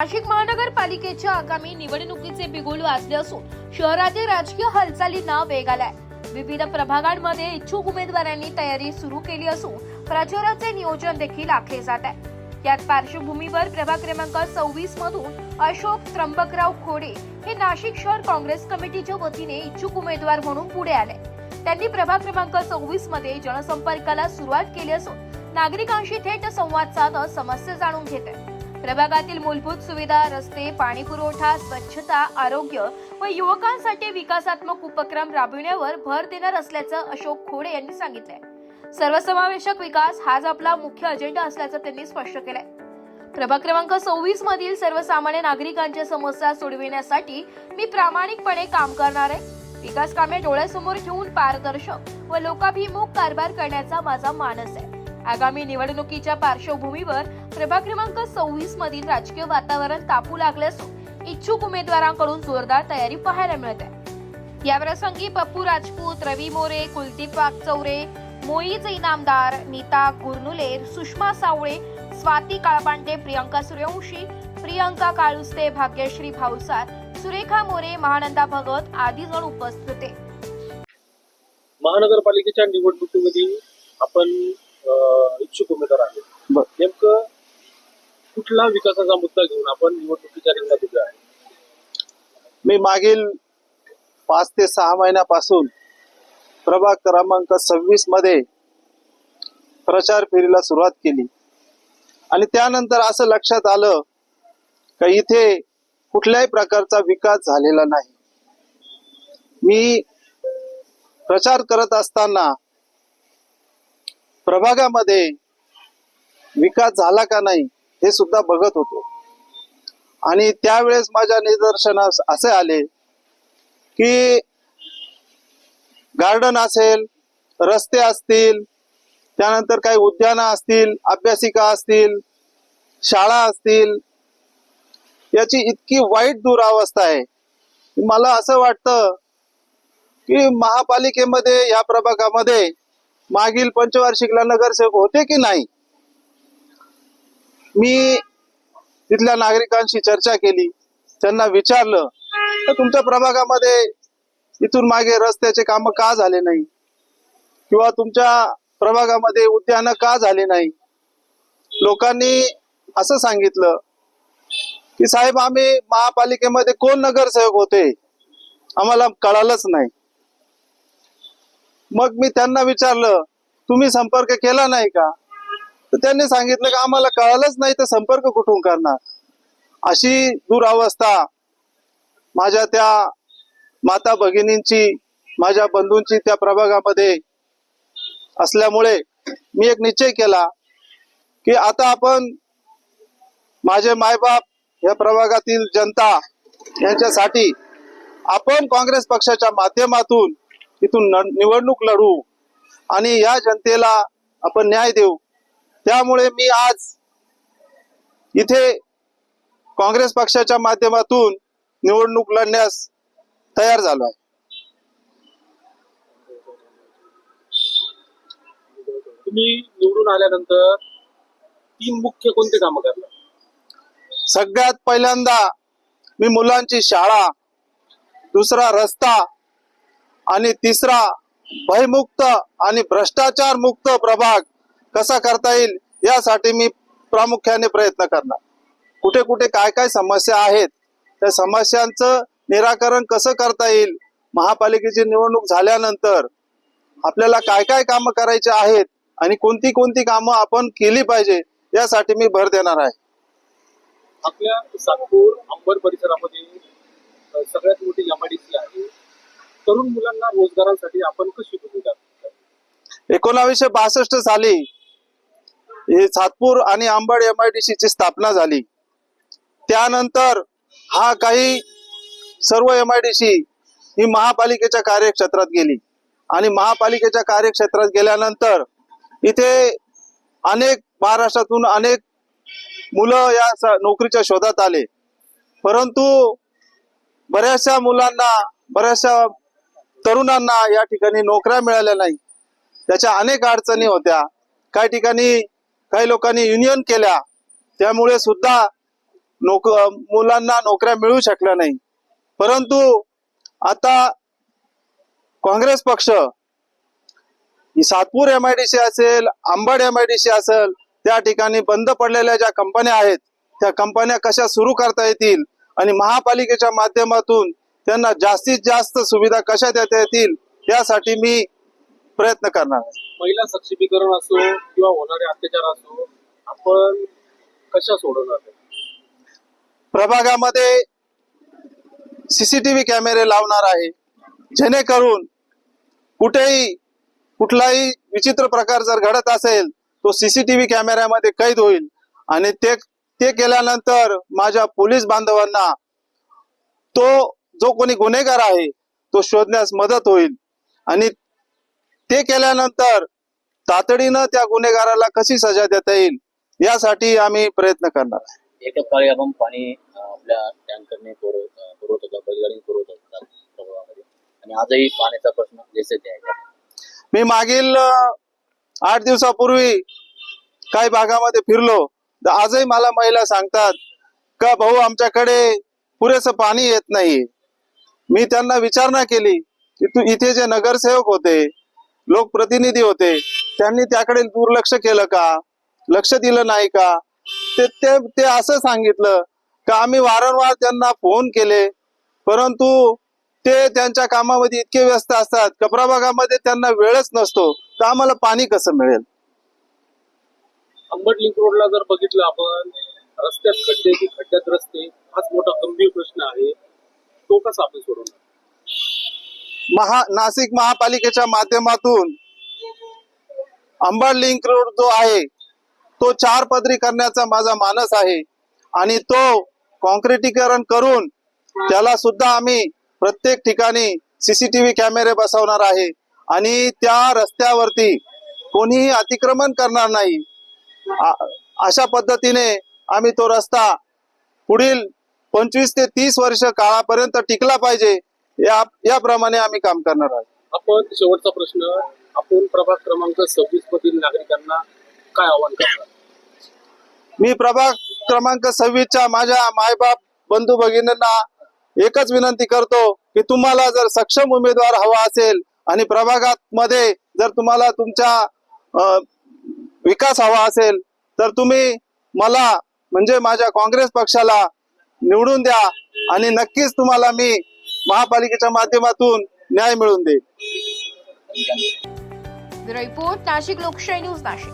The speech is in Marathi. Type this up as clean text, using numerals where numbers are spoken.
नाशिक महानगरपालिकेच्या आगामी निवडणुकीचे बिगुल वाजले असून शहरातील राजकीय हालचालींना वेग आलाय। विविध प्रभागांमध्ये इच्छुक उमेदवारांनी तयारी सुरू केली असून प्रचाराचे नियोजन देखील आखले जात आहे। याच पार्श्वभूमीवर प्रभाग क्रमांक 26 मधून अशोक त्र्यंबकराव खोडे हे नाशिक शहर काँग्रेस कमिटीच्या वतीने इच्छुक उमेदवार म्हणून पुढे आले। त्यांनी प्रभाग क्रमांक 26 मध्ये जनसंपर्काला सुरुवात केली असून नागरिकांशी थेट संवाद साधत समस्या जाणून घेत आहेत। प्रभागातील मूलभूत सुविधा, रस्ते, पाणी पुरवठा, स्वच्छता, आरोग्य व युवकांसाठी विकासात्मक उपक्रम राबविण्यावर भर देणार असल्याचं अशोक खोडे यांनी सांगितलंय। सर्वसमावेशक विकास हाच आपला मुख्य अजेंडा असल्याचं त्यांनी स्पष्ट केलंय। प्रभाग क्रमांक 26 मधील सर्वसामान्य नागरिकांच्या समस्या सोडविण्यासाठी मी प्रामाणिकपणे काम करणार आहे। विकास कामे डोळ्यासमोर ठेवून पारदर्शक व लोकाभिमुख कारभार करण्याचा माझा मानस आहे। आगामी निवडणुकीच्या पार्श्वभूमीवर प्रभाग क्रमांक 26 मधील राजकीय वातावरण तापू लागले असून इच्छुक उमेदवारांकडून जोरदार तयारी पाहायला मिळत आहे। या प्रसंगी पप्पू राजपूत, रवी मोरे, कुलदीप वाघचौरे, मोईज इनामदार, नीता गुरनुलेर, सुषमा सावळे, स्वाती काळपांडे, प्रियंका सूर्यवंशी, प्रियंका काळुस्ते, भाग्यश्री भाऊसार, सुरेखा मोरे, महानंदा भगत आदी जण उपस्थित होते। महानगरपालिकेच्या निवडणुकीमध्ये आपण इच्छुक उमेदवार आहे। नेमकं कुठला विकासाचा मुद्दा घेऊन आपण निवडणुकीच्या रिंगणात उभे आहे? मी मागील 5 ते 6 महिन्यापासून प्रभाग क्रमांक 26 मध्ये प्रचार फेरीला सुरुवात केली आणि त्यानंतर असं लक्षात आलं की इथे कुठल्याही प्रकारचा विकास झालेला नाही। मी प्रचार करत असताना प्रभागामध्ये विकास झाला का नाही हे सुद्धा बघत होतो आणि त्यावेळेस माझ्या निदर्शनास असे आले की गार्डन असेल, रस्ते असतील, त्यानंतर काही उद्यानं असतील, अभ्यासिका असतील, शाळा असतील, याची इतकी वाईट दुरावस्था आहे। मला असं वाटतं की महापालिकेमध्ये या प्रभागामध्ये मागील पंचवार्षिकला नगरसेवक होते की नाही। मी तिथल्या नागरिकांशी चर्चा केली, त्यांना विचारलं तर तुमच्या प्रभागामध्ये इथून मागे रस्त्याचे काम का झाले नाही किंवा तुमच्या प्रभागामध्ये उद्यानं का झाले नाही। लोकांनी असं सांगितलं की साहेब, आम्ही महापालिकेमध्ये कोण नगरसेवक होते आम्हाला कळालंच नाही। मग मी त्यांना विचारलं, तुम्ही संपर्क केला नाही का? तर त्यांनी सांगितलं की आम्हाला कळालंच नाही तर संपर्क कुठून करणार। अशी दुरावस्था माझ्या त्या माता भगिनींची, माझ्या बंधूंची त्या प्रभागामध्ये असल्यामुळे मी एक निश्चय केला की आता आपण, माझे मायबाप, या प्रभागातील जनता यांच्यासाठी आपण काँग्रेस पक्षाच्या माध्यमातून इथून निवडणूक लढू आणि या जनतेला आपण न्याय देऊ। त्यामुळे मी आज इथे काँग्रेस पक्षाच्या माध्यमातून निवडणूक लढण्यास तयार झालो आहे। तुम्ही निवडून आल्यानंतर 3 मुख्य कोणते कामं करणार? सगळ्यात पहिल्यांदा मी मुलांची शाळा, दुसरा रस्ता आणि तिसरा भयमुक्त आणि भ्रष्टाचार मुक्त प्रभाग कसा करता येईल यासाठी मी प्रामुख्याने प्रयत्न करणार। कुठे कुठे काय काय समस्या आहेत त्या समस्यांचं निराकरण कसं करता येईल, महापालिकेची निवडणूक झाल्यानंतर आपल्याला काय काय कामं करायचे आहेत आणि कोणती कोणती कामं आपण केली पाहिजे यासाठी मी भर देणार आहे। आपल्या सातपूर अंबड परिसरामध्ये सगळ्यात मोठी MIDC आहे। तरुण मुलांना रोजगारासाठी आपण कशी भूमिका? 1962 साली हे सातपूर आणि अंबड MIDC ची स्थापना झाली। त्यानंतर हा काही सर्व MIDC ही महापालिकेच्या कार्यक्षेत्रात गेली आणि महापालिकेच्या कार्यक्षेत्रात गेल्यानंतर इथे अनेक महाराष्ट्रातून अनेक मुलं या नोकरीच्या शोधात आले, परंतु बऱ्याचशा मुलांना, बऱ्याचशा तरुणांना या ठिकाणी नोकऱ्या मिळाल्या नाही। त्याच्या अनेक अडचणी होत्या। काही ठिकाणी काही लोकांनी युनियन केल्या, त्यामुळे सुद्धा मुलांना नोकऱ्या मिळू शकल्या नाही. परंतु आता काँग्रेस पक्ष सातपूर MIDC असेल, अंबड MIDC असेल, त्या ठिकाणी बंद पडलेल्या ज्या कंपन्या आहेत त्या कंपन्या कशा सुरू करता येतील आणि महापालिकेच्या माध्यमातून त्यांना जास्तीत जास्त सुविधा कशा देता येतील यासाठी मी प्रयत्न करणार आहे. महिला सक्षमीकरण असो किंवा होणारे अत्याचार असो, आपण कशा सोडवणार? प्रभागामध्ये CCTV कॅमेरे लावणार आहे, जेणेकरून कुठेही कुठलाही विचित्र प्रकार जर घडत असेल तो CCTV कॅमेऱ्यामध्ये कैद होईल आणि ते केल्यानंतर माझ्या पोलीस बांधवांना तो जो कोणी गुन्हेगार आहे तो शोधण्यास मदत होईल आणि ते केल्यानंतर तातडीनं त्या गुन्हेगाराला कशी सजा देता येईल यासाठी आम्ही प्रयत्न करणार आहे. एका काळी आपण पाणी आपल्या टँकरने पुरवत होता, बैलगाडीने पुरवत होता प्रभागामध्ये, आणि आजही पाण्याचा प्रश्न जसे ते आहे. मी मागील 8 दिवसापूर्वी काही भागामध्ये फिरलो तर आजही मला महिला सांगतात का भाऊ आमच्याकडे पुरेसं पाणी येत नाही. मी त्यांना विचारणा केली की तू इथे जे नगरसेवक होते, लोकप्रतिनिधी होते, त्यांनी त्याकडे दुर्लक्ष केलं का, लक्ष दिलं नाही का? ते असं सांगितलं का आम्ही वारंवार त्यांना फोन केले, परंतु ते त्यांच्या कामामध्ये इतके व्यस्त असतात का प्रभागामध्ये त्यांना वेळच नसतो, तर आम्हाला पाणी कसं मिळेल? अंबड लिंक रोडला जर बघितलं आपण, रस्त्यात खड्डे की खड्ड्यात रस्ते, हाच मोठा गंभीर प्रश्न आहे. तो कसा आपण सोडवणार? नाशिक महापालिकेच्या माध्यमातून अंबड लिंक रोड जो आहे तो 4 पदरी करण्याचा माझा मानस आहे आणि तो कॉन्क्रिटीकरण करून त्याला सुद्धा आम्ही प्रत्येक ठिकाणी CCTV कॅमेरे बसवणार आहे आणि त्या रस्त्यावरती कोणीही अतिक्रमण करणार नाही. अशा पद्धतीने आम्ही तो रस्ता पुढील 25 ते 30 वर्ष काळापर्यंत टिकला पाहिजे याप्रमाणे आम्ही काम करणार आहोत. आपण शेवटचा प्रश्न, आपण प्रभाग क्रमांक 26 मधील नागरिकांना काय आवाहन करणार? मी प्रभाग क्रमांक 26च्या माझ्या मायबाप बंधू भगिनींना एकच विनंती करतो की तुम्हाला जर सक्षम उमेदवार हवा असेल आणि प्रभागात मध्ये जर तुम्हाला तुमच्या विकास हवा असेल तर तुम्ही मला म्हणजे माझ्या काँग्रेस पक्षाला निवडून द्या आणि नक्कीच तुम्हाला मी महापालिकेच्या माध्यमातून न्याय मिळवून देईल. ब्युरो रिपोर्ट, नाशिक लोकशाही न्यूज, नाशिक.